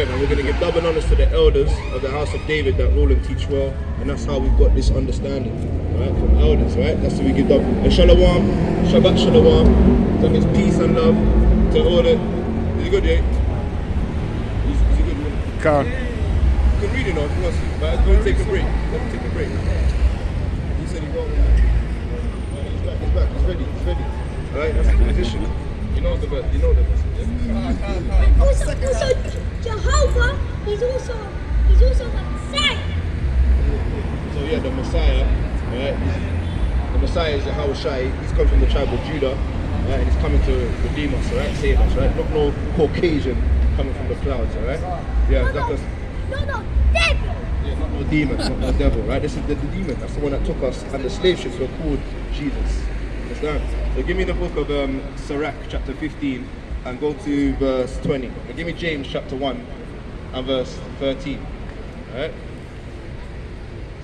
and we're going to give double honors to the elders of the house of David that rule and teach well, and that's how we've got this understanding, right? From elders, right? That's how we give double. And shalom, Shabbat shalom. That means peace and love to all the. Is he good, yeah? Is he good? Come on. You can read it now if you want to, but go and take a break. Let him take a break. He said he got one. He's back. He's ready. All right, that's the position. You know the verse. Also, Jehovah, he's also the Messiah. So yeah, the Messiah, right? The Messiah is Yahawashi. He's come from the tribe of Judah, right? And he's coming to redeem us, right? Save us, right? Not no Caucasian coming from the clouds, all right? Yeah, No, devil. Yeah, not no demon, not no devil, right? This is the demon. That's the one that took us, and the slave ships were called Jesus. Understand? So give me the book of Sirach, chapter 15, and go to verse 20. And give me James, chapter 1, and verse 13. All right?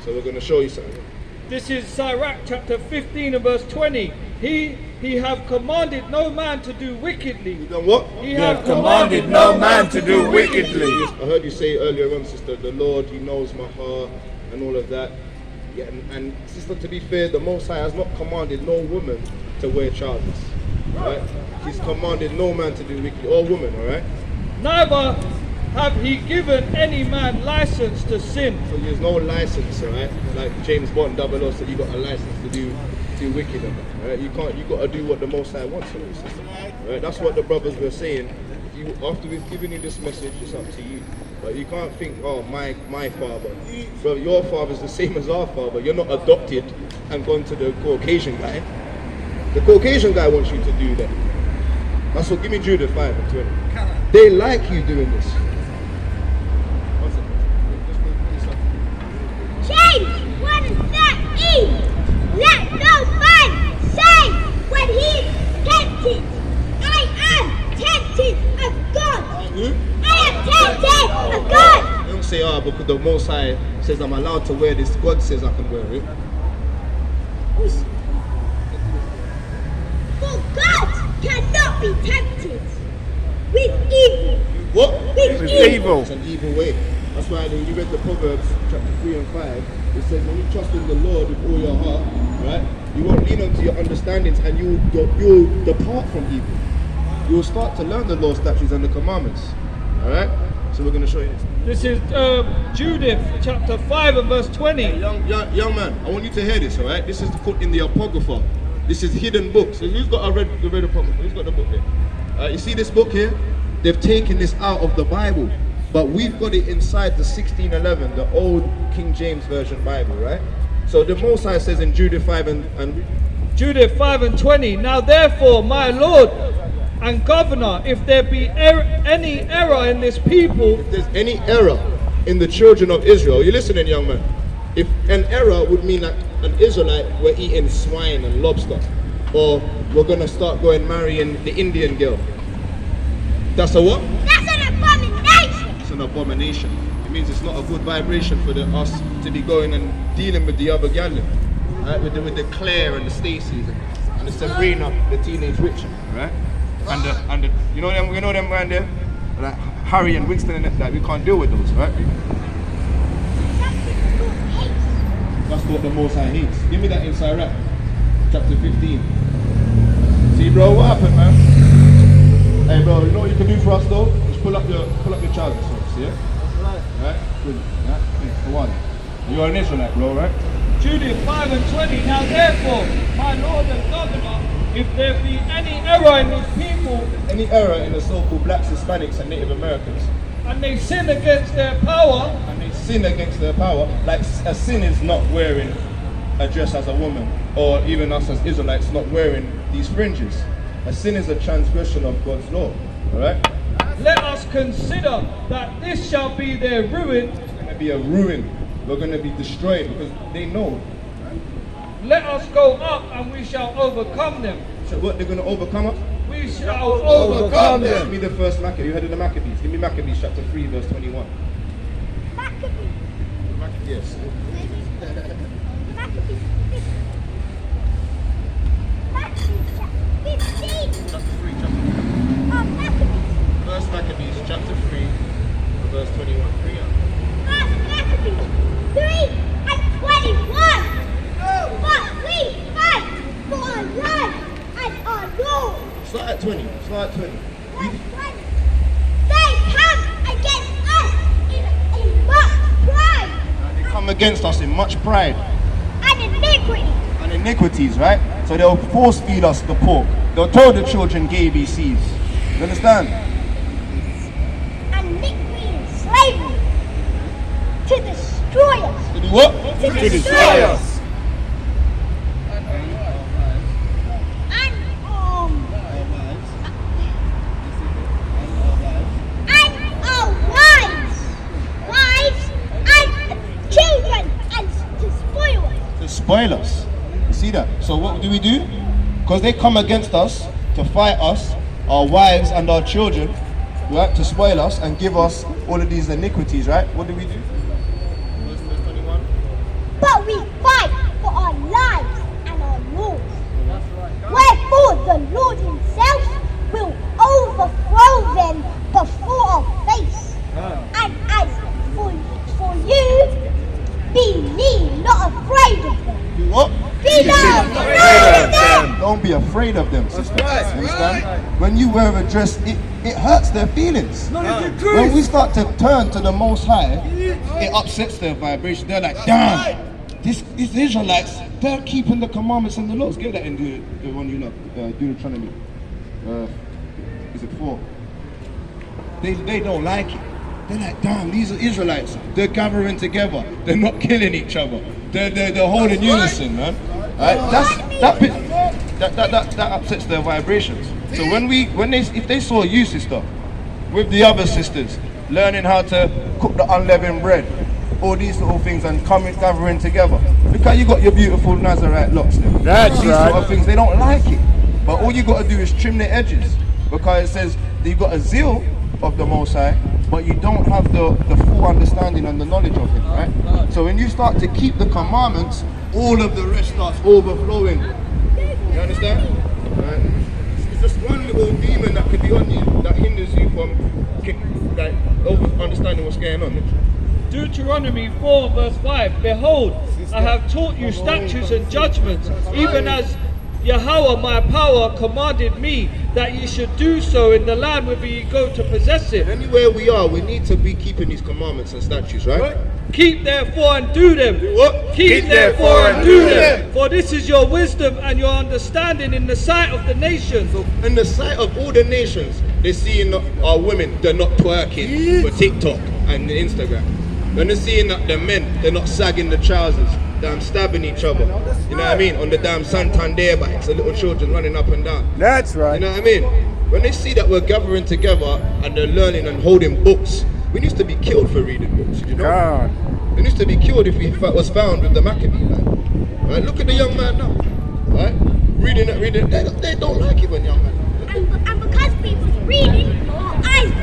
So we're going to show you something. This is Sirach chapter 15 and verse 20. He have commanded no man to do wickedly. You done what? He have commanded no man to do wickedly. I heard you say earlier on, sister, the Lord, he knows my heart and all of that. Yeah, and sister, to be fair, the Most High has not commanded no woman to wear trousers. Right? He's commanded no man to do wickedly, or woman, all right? Neither have he given any man license to sin. So there's no license, all right? Like James Bond 00 said, you got a license to do wicked, all right? You got to do what the Most High wants from you, sister. All right? That's what the brothers were saying. After we've given you this message, it's up to you. But you can't think, oh, my father. Bro, your father's the same as our father. You're not adopted and gone to the Caucasian guy. The Caucasian guy wants you to do that. That's what, give me Judah 5 and 20. They like you doing this. James 1:13. Let no man say when he is tempted, I am tempted of God. I am tempted of God. You don't say, because the Most High says I'm allowed to wear this. God says I can wear it. For God cannot be tempted with evil. What? With evil. It's an evil way. That's why when you read the Proverbs chapter 3 and 5, it says when you trust in the Lord with all your heart, right, you won't lean onto your understandings and you'll depart from evil. You will start to learn the law, statutes, and the commandments. All right? So we're going to show you this. This is Judith chapter 5 and verse 20. Hey, young man, I want you to hear this, all right? This is put in the Apocrypha. This is hidden books. So who's got the red Apocrypha? Who's got the book here? You see this book here? They've taken this out of the Bible, but we've got it inside the 1611, the old King James Version Bible, right? So the Most High says in Judith 5 and Judith 5 and 20. Now therefore, my Lord and Governor, if there be any error in this people, if there's any error in the children of Israel, you listening, young man? If an error would mean that an Israelite we're eating swine and lobster, or we're gonna start going marrying the Indian girl. That's a what? That's an abomination. It's an abomination. It means it's not a good vibration for us to be going and dealing with the other gal, right? With the Claire and the Stacys and the Sabrina, the teenage witch, right? And the you know them man there, like Harry and Winston and that we can't deal with those, right? That's what the Most High hates. Give me that in Sirach, chapter 15. See, bro, what happened, man? Hey, bro, you know what you can do for us, though? Just pull up your trousers, see it? Right? Good. Yeah? For one. You're an Israelite, bro, right? Judith 5 and 20. Now therefore, my Lord and Governor, if there be any error in these people, Any error in the so-called blacks, Hispanics, and Native Americans, and they sin against their power, and they sin against their power, like a sin is not wearing a dress as a woman, or even us as Israelites not wearing these fringes. A sin is a transgression of God's law, alright? let us consider that this shall be their ruin. It's going to be a ruin. We're going to be destroyed because they know. Let us go up and we shall overcome them. So what, they're going to overcome us? We shall overcome them. Give me the first Maccabees. You heard of the Maccabees? Give me Maccabees chapter 3 verse 21. Maccabees. Yes. Maccabees. Maccabees chapter 15. Chapter 3, chapter 3. Oh, Maccabees. First Maccabees chapter 3 verse verse 21. First Maccabees 3:21. But we fight for our life and our Lord. Start at 20. Start at 20. Verse 20. They come against us in much pride They come against us in much pride and iniquity. and iniquities, right? So they'll force feed us the pork. They'll tell the children gay BCs. You understand? And iniquity and slavery to destroy us. To do what? To destroy us. And our wives and children, and to spoil us. To spoil us. You see that? So what do? Because they come against us to fight us, our wives and our children, right? To spoil us and give us all of these iniquities, right? What do? Verse 21. But we fight for our lives and our Lord. Wherefore the Lord himself will overthrow them before our face. And as for you, be ye not afraid of them. Do what? Be not afraid of them. Don't be afraid of them, sister. You understand? When you wear a dress, it hurts their feelings. When we start to turn to the Most High, it upsets their vibration. They're like, damn, these Israelites, they're keeping the commandments and the laws. Get that in the one you know, Deuteronomy. Is it 4? They don't like it. They're like, damn, these are Israelites. They're gathering together. They're not killing each other. They're holding unison, man. Right? That upsets their vibrations. So if they saw you, sister, with the other sisters, learning how to cook the unleavened bread, all these little things, and gathering together. Look how you got your beautiful Nazarite locks there. That's these right. sort of things, they don't like it. But all you got to do is trim the edges, because it says that you've got a zeal of the Most High, but you don't have the full understanding and the knowledge of Him, right? So when you start to keep the commandments, all of the rest starts overflowing. You understand? Right? It's just one little demon that could be on you that hinders you from understanding what's going on. Deuteronomy 4 verse 5. Behold, I have taught you statutes and judgments, even as Yahweh my power commanded me that ye should do so in the land whither ye go to possess it. Anywhere we are, we need to be keeping these commandments and statutes, right? Keep therefore and do them. What? Keep therefore and do them. For this is your wisdom and your understanding in the sight of the nations. In the sight of all the nations, they're seeing our women, they're not twerking for TikTok and Instagram. When they're seeing that the men, they're not sagging the trousers, damn stabbing each other. You know what I mean? On the damn Santander bikes, the little children running up and down. That's right. You know what I mean? When they see that we're gathering together and they're learning and holding books, we used to be killed for reading books, you know? God. We used to be killed if we was found with the Maccabee, like. Right? Look at the young man now, right? Reading it, they don't like it when young men. And because we was reading, our eyes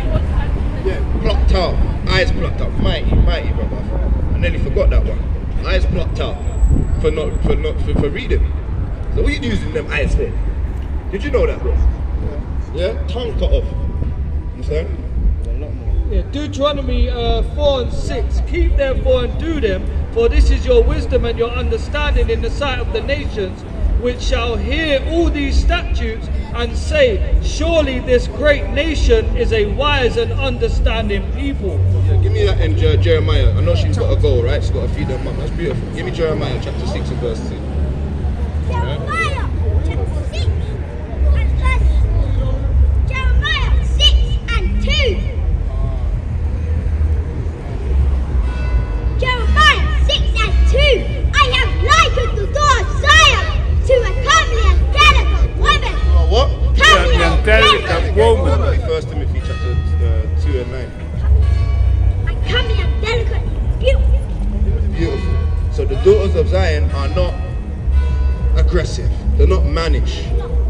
Plucked out, eyes plucked out, mighty, brother. I nearly forgot that one. Eyes plucked out for reading. So what are you using them eyes for? Did you know that, bro? Yeah, tongue cut off. Understand? Yeah, Deuteronomy 4 and 6. Keep therefore and do them, for this is your wisdom and your understanding in the sight of the nations, which shall hear all these statutes and say, surely this great nation is a wise and understanding people. Yeah, give me that in Jeremiah. I know she's got a goal, right? She's got to feed her mum. That's beautiful. Give me Jeremiah chapter 6 and verse 2. Jeremiah chapter 6 and verse Jeremiah 6 and 2. Jeremiah 6 and 2. I have likened the door of Zion to a comely and delicate woman. What? Comely and delicate woman. 1 Timothy chapter 2 and 9. And comely and delicate, beautiful. Beautiful. So the daughters of Zion are not aggressive. They're not mannish.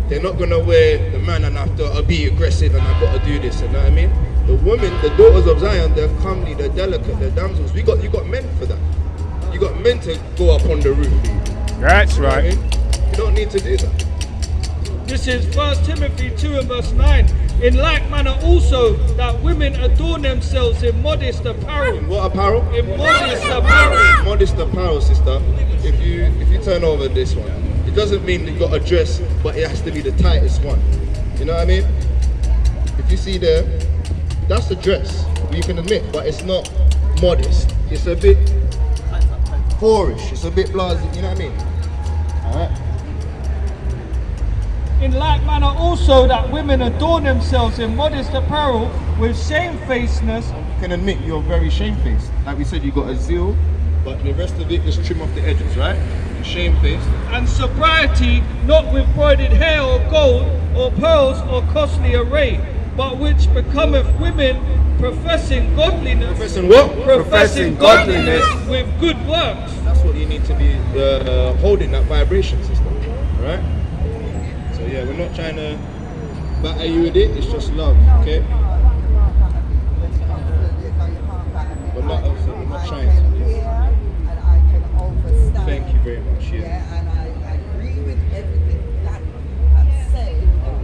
They're not gonna wear the man and have to be aggressive and I've got to do this. You know what I mean? The women, the daughters of Zion, they're comely, they're delicate, they're damsels. You got men for that. You got men to go up on the roof. That's You know what I right. mean? You don't need to do that. This is 1 Timothy 2 and verse 9. In like manner also that women adorn themselves in modest apparel. In what apparel? In modest apparel. Modest apparel, sister. If you turn over this one, it doesn't mean you got a dress, but it has to be the tightest one. You know what I mean? If you see there, that's a dress. You can admit, but it's not modest. It's a bit whorish. It's a bit blasé. You know what I mean? All right. In like manner also that women adorn themselves in modest apparel with shamefacedness. You can admit you're very shamefaced. Like we said, you got a zeal, but the rest of it just trim off the edges, right? You're shamefaced. And sobriety, not with broidered hair or gold or pearls or costly array, but which becometh women professing godliness. Professing what? Professing godliness with good works. That's what you need to be holding, that vibration system, right? So yeah, we're not trying to batter you with it. It's just love, okay? We're not trying to. Thank you very much. Yeah. And I agree with everything that I've said,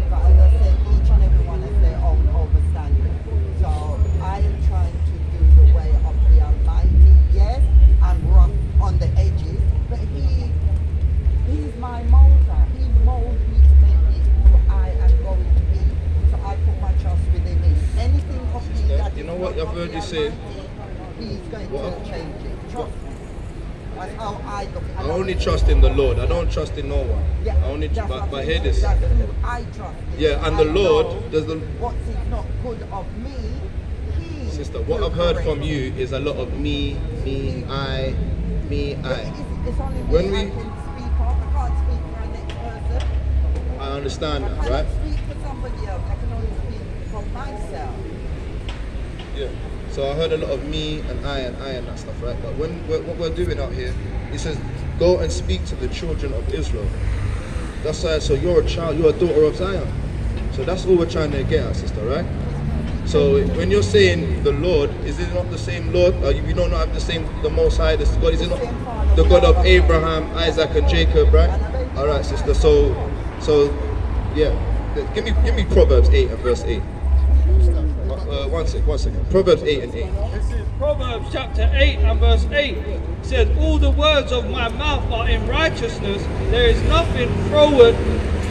but as I said, each and every one has their own understanding. So I am trying to do the way of the Almighty. Yes, I'm rough on the edges, but He's my molder. He molds me to make me who I am going to be. So I put my trust within Him. Anything of me that You know is what not I've of heard the you say? Almighty, He's going to change it. Trust me. That's how I look. I only trust in the Lord. I don't trust in no one. Yeah, I only that's but what hear this. That's who I trust in. Yeah, and the I Lord know does the what is not good of me. He sister. What will I've heard correct from you is a lot of me, I. It's only me. When I can speak up. I can't speak for the next person. I understand I that, cannot right? speak for somebody else. I can only speak for myself. Yeah. So I heard a lot of me and I and that stuff, right? But when what we're doing out here, it says, go and speak to the children of Israel. That's why. So you're a child. You're a daughter of Zion. So that's all we're trying to get at, sister, right? So when you're saying the Lord, is it not the same Lord? We don't have the Most High, this God. Is it not the God of Abraham, Isaac, and Jacob, right? All right, sister. So yeah. Give me Proverbs 8 and verse 8. One second. Proverbs 8 and 8. This is Proverbs chapter 8 and verse 8. It says, all the words of my mouth are in righteousness. There is nothing froward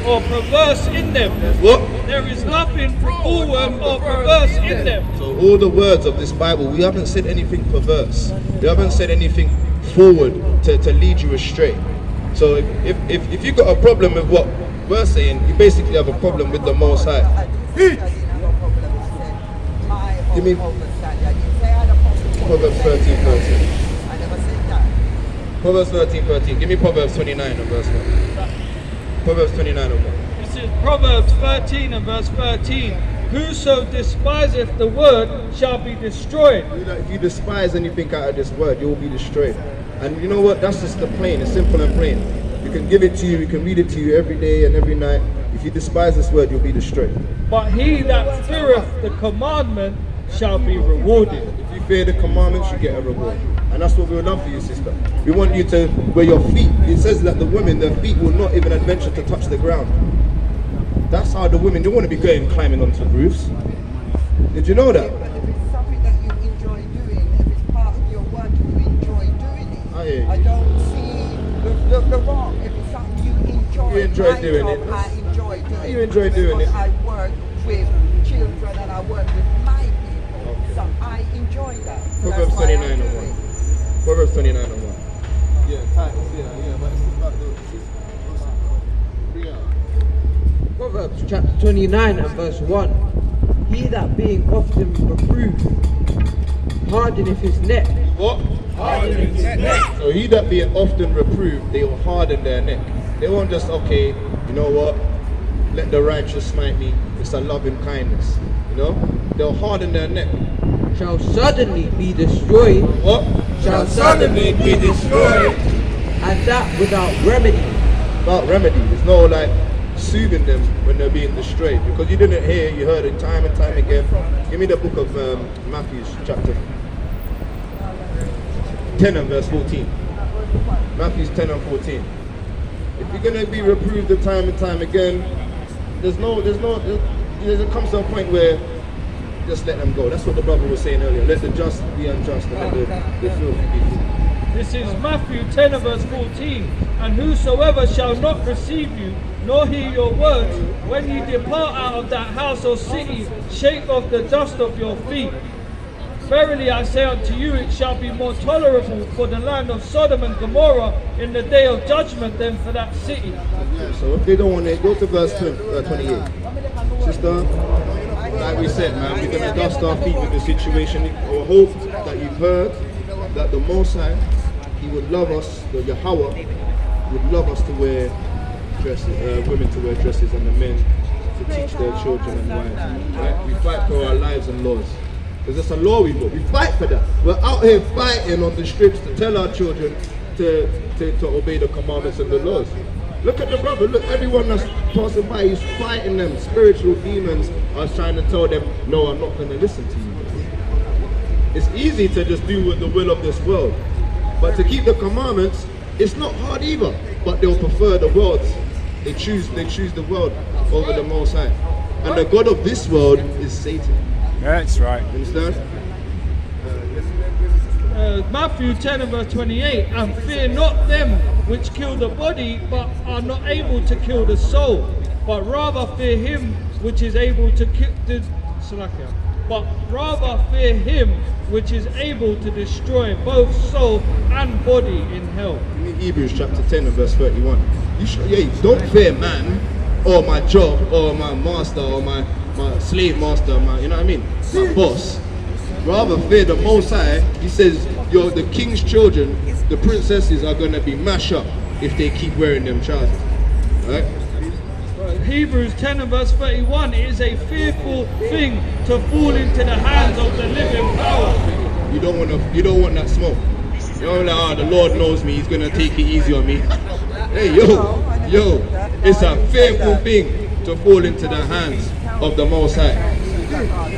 or perverse in them. What? There is nothing froward or perverse in them. So all the words of this Bible, we haven't said anything perverse. We haven't said anything forward to lead you astray. So if you got a problem with what we're saying, you basically have a problem with the Most High. Give me Proverbs 13:13. I never said that. Proverbs 13:13. Give me Proverbs 29 and verse 1. Proverbs 29 and 1. This is Proverbs 13 and verse 13. Whoso despiseth the word shall be destroyed. If you despise anything out of this word, you will be destroyed. And you know what? That's just the plain. It's simple and plain. We can give it to you. We can read it to you every day and every night. If you despise this word, you'll be destroyed. But he that feareth the commandment shall be rewarded. If you fear the commandments, you get a reward. And that's what we would love for you, sister. We want you to, where your feet, it says that the women, their feet will not even adventure to touch the ground. That's how the women, they want to be going climbing onto roofs. Did you know that? But if it's something that you enjoy doing, if it's part of your work, you enjoy doing it. I hear you. I don't see the wrong. If it's something you enjoy, You enjoy my doing job, it. I enjoy doing it. You enjoy doing because it. I work with children and I work with my people. Okay. So I enjoy that. So Proverbs that's why I 29 do and 1. it. Proverbs 29 and 1. Yeah, titles, yeah, but it's about Proverbs chapter 29 and verse 1. He that being often reproved hardeneth his neck. What? Hardeneth his neck. So he that being often reproved, they will harden their neck. They won't just, okay, you know what? Let the righteous smite me. It's a loving kindness. You know? They'll harden their neck. Shall suddenly be destroyed. What? Shall suddenly be destroyed. And that without remedy. Without remedy. There's no like soothing them when they're being destroyed. Because you didn't hear, you heard it time and time again. Give me the book of Matthew chapter 10 and verse 14. Matthew 10 and 14. If you're gonna be reproved time and time again, there's no, you there comes to a point where just let them go. That's what the brother was saying earlier. Let the just be unjust and let the filthy be filthy. This is Matthew 10 and verse 14. And whosoever shall not receive you, nor hear your words, when ye depart out of that house or city, shake off the dust of your feet. Verily I say unto you, it shall be more tolerable for the land of Sodom and Gomorrah in the day of judgment than for that city. So if they don't want it, go to verse 28. Sister, like we said, man, we're going to dust our feet with the situation. I hope that you've heard that the Most High, He would love us, the Yahweh would love us to wear dresses, women to wear dresses, and the men to teach their children and wives. Right? We fight for our lives and laws. Because it's a law we've got. We fight for that. We're out here fighting on the strips to tell our children to obey the commandments and the laws. Look at the brother. Look, everyone that's passing by, he's fighting them. Spiritual demons are trying to tell them, no, I'm not going to listen to you. It's easy to just do with the will of this world. But to keep the commandments, it's not hard either. But they'll prefer the world. They choose the world over the Most High. And the God of this world is Satan. That's right. Understand? Matthew 10 and verse 28. And fear not them which kill the body, but are not able to kill the soul, but rather fear him which is able to kill but rather fear him which is able to destroy both soul and body in hell. Hebrews chapter 10 and verse 31. Don't fear man, or my job, or my master, or my slave master, you know what I mean? My boss. Rather fear the Most High. He says, the king's children, the princesses are going to be mashed up if they keep wearing them trousers. Right? Hebrews 10 and verse 31. It is a fearful thing to fall into the hands of the living power. You don't want that smoke. You're like, the Lord knows me, He's going to take it easy on me. Hey, yo, it's a fearful thing to fall into the hands of the Most High.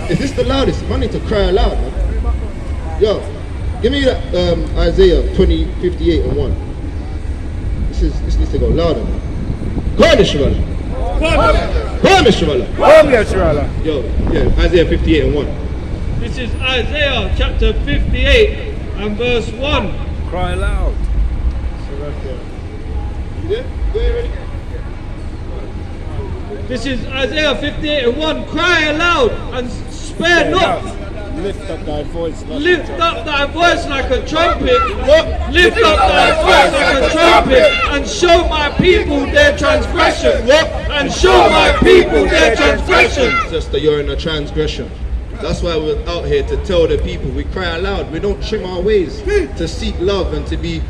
Is this the loudest? I need to cry aloud, man. Yo, give me that Isaiah 58 and 1. This needs to go louder, man. Go on, Mr. Yo, yeah, Isaiah 58 and 1. This is Isaiah chapter 58 and verse 1. Cry aloud. You there? You ready? This is Isaiah 58 and 1. Cry aloud and spare not. Lift up thy voice like Lift up thy voice like a trumpet. Lift up thy voice like a trumpet and show my people their transgression. And show my people their transgression. Sister, you're in a transgression. That's why we're out here to tell the people. We cry aloud. We don't trim our ways to seek love and to be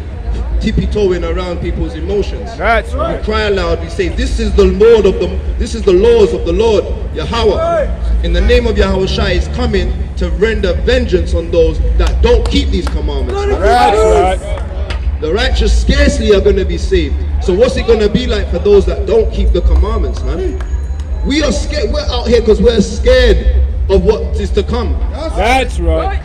tippy-toeing around people's emotions. That's right. We cry aloud. We say, this is the laws of the Lord Yahweh. In the name of Yahawashi is coming to render vengeance on those that don't keep these commandments. That's right. The righteous scarcely are going to be saved. So what's it going to be like for those that don't keep the commandments, man? We are scared. We're out here because we're scared of what is to come. That's right.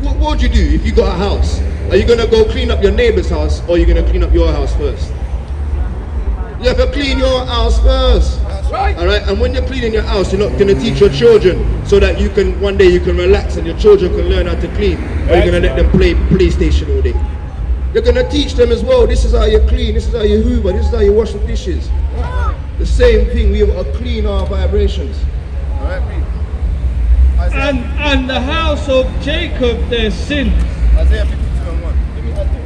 What would you do if you got a house? Are you going to go clean up your neighbor's house, or are you going to clean up your house first? You have to clean your house first. Alright, and when you're cleaning your house, you're not going to teach your children so that you can one day you can relax and your children can learn how to clean. Or you're going to let them play PlayStation all day. You're going to teach them as well. This is how you clean, this is how you hoover, this is how you wash the dishes. The same thing, we have to clean our vibrations. Alright, And the house of Jacob their sins. Isaiah 52 and 1. Give me Isaiah.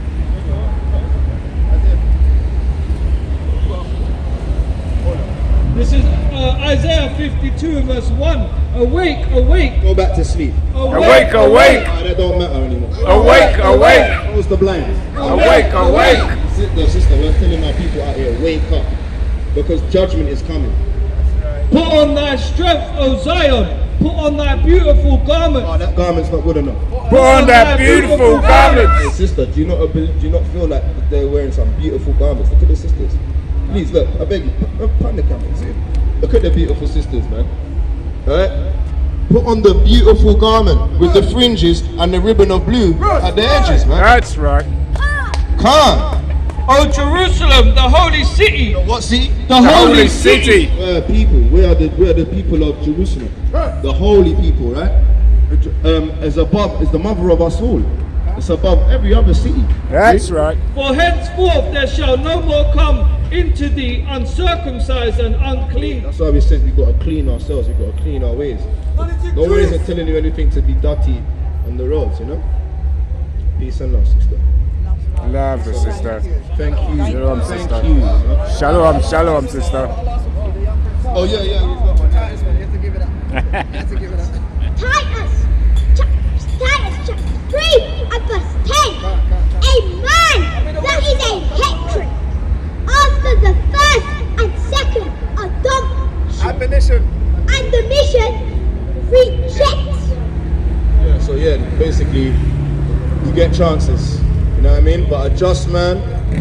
This is Isaiah 52 and verse 1. Awake, awake. Go back to sleep. Awake, awake. That don't matter anymore. Awake, awake. Close the blinds. Awake, awake. Sister, we're telling our people out here, wake up. Because judgment is coming. Put on thy strength, O Zion. Put on thy beautiful garment. Oh, that garment's not good enough. Put on that beautiful garment. Hey, sister, do you not feel like they're wearing some beautiful garments? Look at the sisters. Please, look, I beg you, pan the camera, see? Look at the beautiful sisters, man. Alright? Put on the beautiful garment with the fringes and the ribbon of blue at the edges, man. That's right. Come. O Jerusalem, the holy city, What city? the holy city. We're people. We're the people of Jerusalem. The holy people, right? Is above, is the mother of us all. It's above every other city. That's right. For henceforth there shall no more come into the uncircumcised and unclean. That's why we said we got to clean ourselves. We got to clean our ways. No one isn't telling you anything to be dirty on the roads, you know. Peace and love, sister. Love the sister. Thank you. Shalom, Thank sister. you. Huh? Shalom, shalom, sister. Oh yeah, yeah. You've got one. Titus chapter 3 and verse 10. A man that is a hypocrite after the first and second adoption and the mission rejects. Yeah. So yeah, basically, you get chances. You know what I mean? But a just man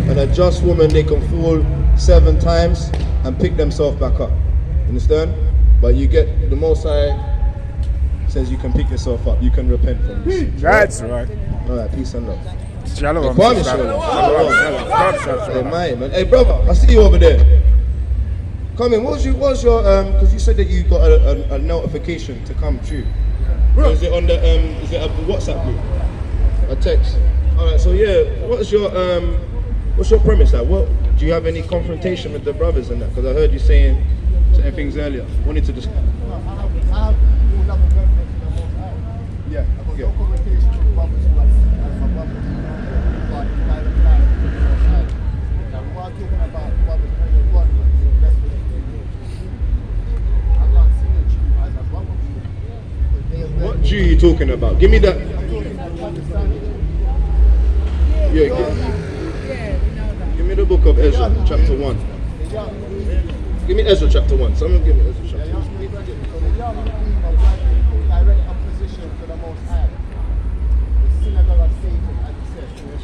and a just woman, they can fall 7 times and pick themselves back up. Understand? But you get the Most High says you can pick yourself up. You can repent from this. That's right. All right, peace and love. Shalom, Hey, sister. shalom. Shalom, Hey, shalom. man. Hey, brother, I see you over there. Come in. What's your because you said that you got a notification to come through. Is it on the is it a WhatsApp group? A text? All right. So yeah, what's your premise? Like, what do you have any confrontation with the brothers and that? Because I heard you saying certain things earlier. Wanted to discuss. Yeah. Yeah. What Jew are you talking about? Give me that. Yeah, give me the book of Ezra, chapter 1. Give me Ezra chapter 1. Someone give me Ezra chapter 1.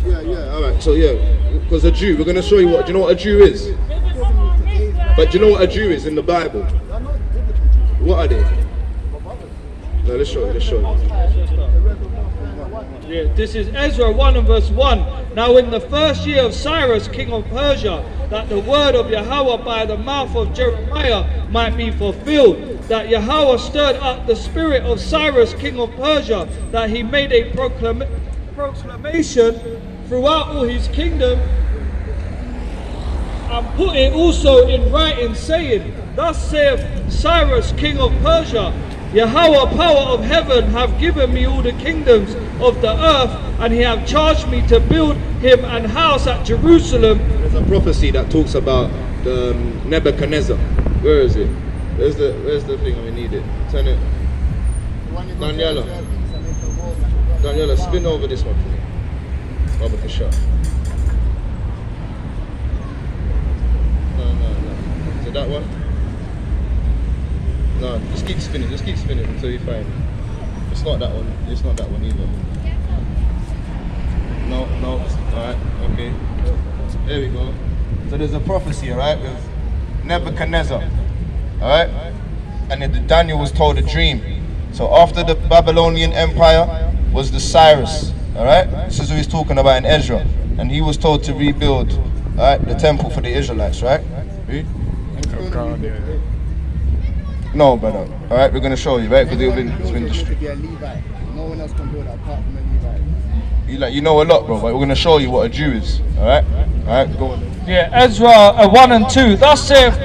Yeah, alright, so yeah, because a Jew, we're going to show you do you know what a Jew is? But do you know what a Jew is in the Bible? What are they? No, let's show you. Yeah, this is Ezra 1 and verse 1. Now in the first year of Cyrus, king of Persia, that the word of Yahweh by the mouth of Jeremiah might be fulfilled, that Yahweh stirred up the spirit of Cyrus, king of Persia, that he made a proclamation throughout all his kingdom, and put it also in writing, saying, Thus saith Cyrus, king of Persia, Yahweh, power of heaven, have given me all the kingdoms of the earth, and he have charged me to build him an house at Jerusalem. There's a prophecy that talks about the Nebuchadnezzar. Where is it? Where's the thing? We need it. Turn it. Daniela, spin over this one for me. Over for sure. No. Is it that one? No, just keep spinning until you find it. It's not that one. It's not that one either. No. Alright, okay. There we go. So there's a prophecy, alright, with Nebuchadnezzar. Alright? And then Daniel was told a dream. So after the Babylonian Empire was the Cyrus. Alright? This is what he's talking about in Ezra. And he was told to rebuild, alright, the temple for the Israelites, right? Read. No, brother. All right, we're gonna show you, right? Because it's been destroyed. No one else can do that apart from a Levite. You know a lot, bro. But we're gonna show you what a Jew is. All right, go on. Yeah, Ezra 1 and 2. Thus saith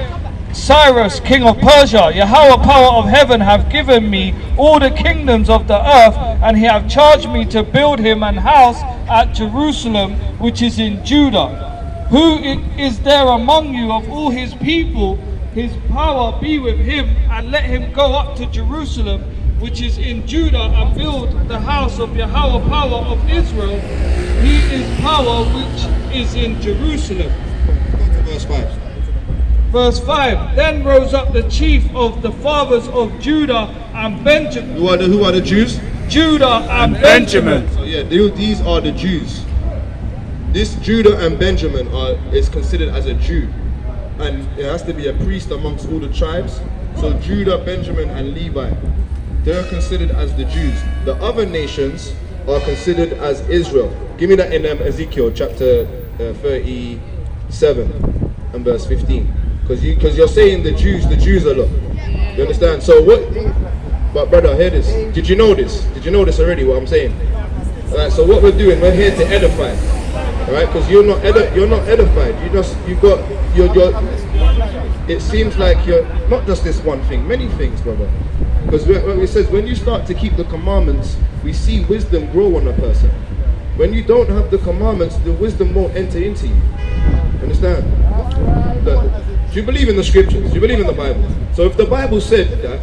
Cyrus, king of Persia, Yahweh, power of heaven, have given me all the kingdoms of the earth, and he have charged me to build him an house at Jerusalem, which is in Judah. Who is there among you of all his people? His power be with him, and let him go up to Jerusalem, which is in Judah, and build the house of Yahweh, power of Israel. He is power which is in Jerusalem. Go to verse 5. Verse 5. Then rose up the chief of the fathers of Judah and Benjamin. Who are the Jews? Judah and Benjamin. So yeah, these are the Jews. This Judah and Benjamin is considered as a Jew. And it has to be a priest amongst all the tribes. So Judah, Benjamin, and Levi, they're considered as the Jews. The other nations are considered as Israel. Give me that in Ezekiel chapter 37 and verse 15. Because you're saying the Jews a lot. You understand? So what? But brother, hear this. Did you know this? Did you know this already? What I'm saying? Alright. So what we're doing, we're here to edify. Alright? Because you're not edified. You're. It seems like you're not just this one thing, many things, brother. Because it says when you start to keep the commandments, we see wisdom grow on a person. When you don't have the commandments, the wisdom won't enter into you. Understand? Do you believe in the scriptures? Do you believe in the Bible? So if the Bible said that,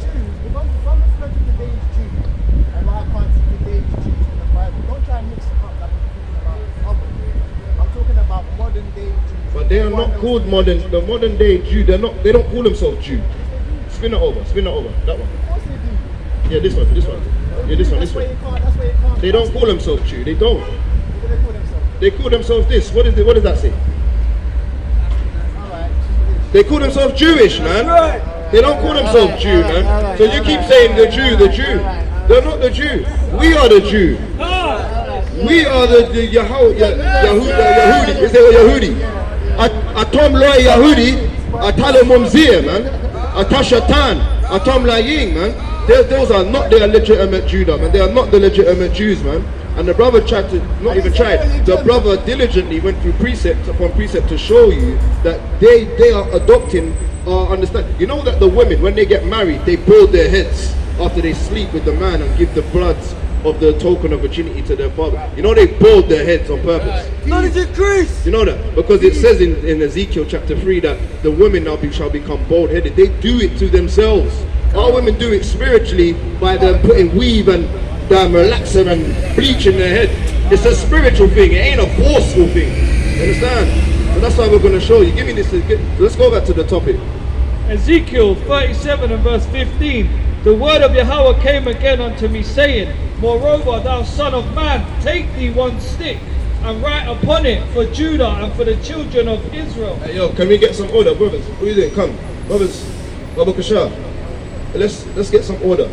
but they are not called the modern day Jew. They don't call themselves Jew. Spin it over. That one. Yeah, this one. Yeah, this one. They don't call themselves Jew. They don't. They call themselves this. What does that say? They call themselves Jewish, man. They don't call themselves Jew, man. So you keep saying the Jew. They're not the Jew. We are the Jew. We are the Yahudi. Is there a Yahudi? Atom loy Yahudi. Atalo Mumzir, man. Atashatan. Atom laying, man. Those are not the legitimate Judah, man. They are not the legitimate Jews, man. And the brother the brother diligently went through precept upon precept to show you that they are adopting understand. You know that the women, when they get married, they bald their heads after they sleep with the man and give the bloods of the token of virginity to their father. You know they bald their heads on purpose. You know that? Because it says in Ezekiel chapter 3 that the women shall become bald-headed. They do it to themselves. Our women do it spiritually by them putting weave and relaxer and bleach in their head. It's a spiritual thing. It ain't a forceful thing. You understand? So that's why we're going to show you. Give me this. Let's go back to the topic. Ezekiel 37 and verse 15. The word of Yahweh came again unto me, saying, Moreover, thou son of man, take thee one stick and write upon it for Judah and for the children of Israel. Hey, yo, can we get some order, brothers? What are you doing? Come, brothers. Baba Kasha. Let's get some order.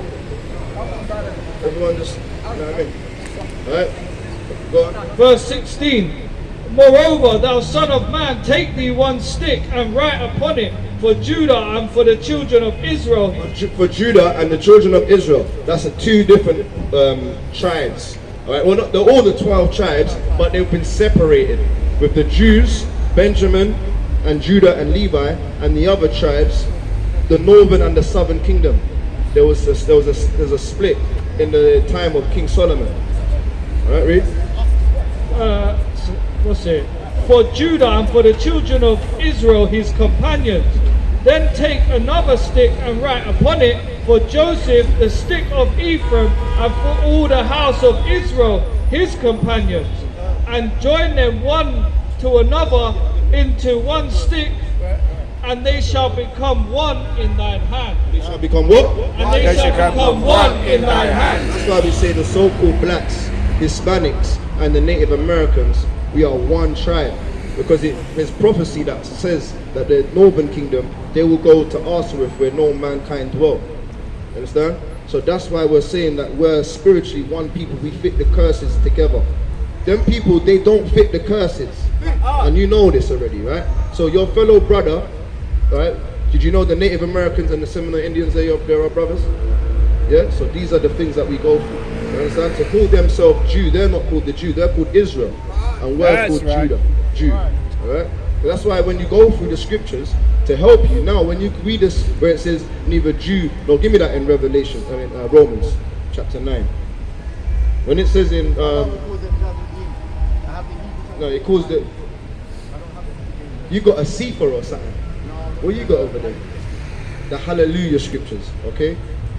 Everyone just, you know what I mean? Alright? Go on. Verse 16. Moreover, thou son of man, take thee one stick and write upon it for Judah and for the children of Israel. For Judah and the children of Israel. That's two different tribes. Alright, well, not all the 12 tribes, but they've been separated. With the Jews, Benjamin and Judah and Levi, and the other tribes, the northern and the southern kingdom. There's a split in the time of King Solomon. Alright, read. What's it? For Judah and for the children of Israel, his companions. Then take another stick and write upon it for Joseph, the stick of Ephraim, and for all the house of Israel, his companions. And join them one to another into one stick, and they shall become one in thine hand. They shall become what? And they shall become one in thine hand. That's why we say the so-called blacks, Hispanics, and the Native Americans, we are one tribe. Because there's prophecy that says that the northern kingdom, they will go to Asareth where no mankind dwell. Understand? So that's why we're saying that we're spiritually one people. We fit the curses together. Them people, they don't fit the curses. And you know this already, right? So your fellow brother, right? Did you know the Native Americans and the Seminole Indians, they are brothers? Yeah? So these are the things that we go through. You understand? To call themselves Jew, they're not called the Jew, they're called Israel. And we're called Judah. Jew. Alright? So that's why when you go through the scriptures to help you, now when you read this where it says neither Jew, no, give me that in Revelation, Romans chapter 9. When it says in no, it calls the, you got a sefer or something. What you got over there? The Hallelujah scriptures, okay?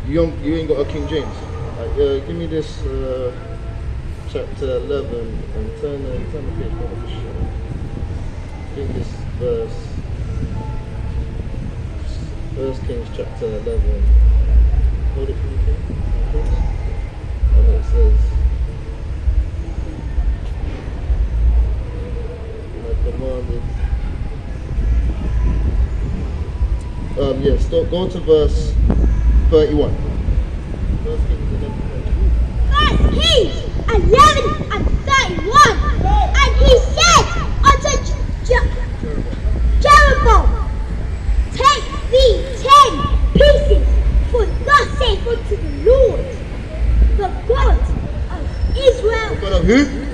You ain't got a King James. Give me this chapter 11 and turn the page. I think this verse 1 Kings chapter 11. Hold it for me, and it says, I commanded. Yes, go to verse 31. 1 Kings 11. 1 Kings 11 and 31. And he said unto God of who?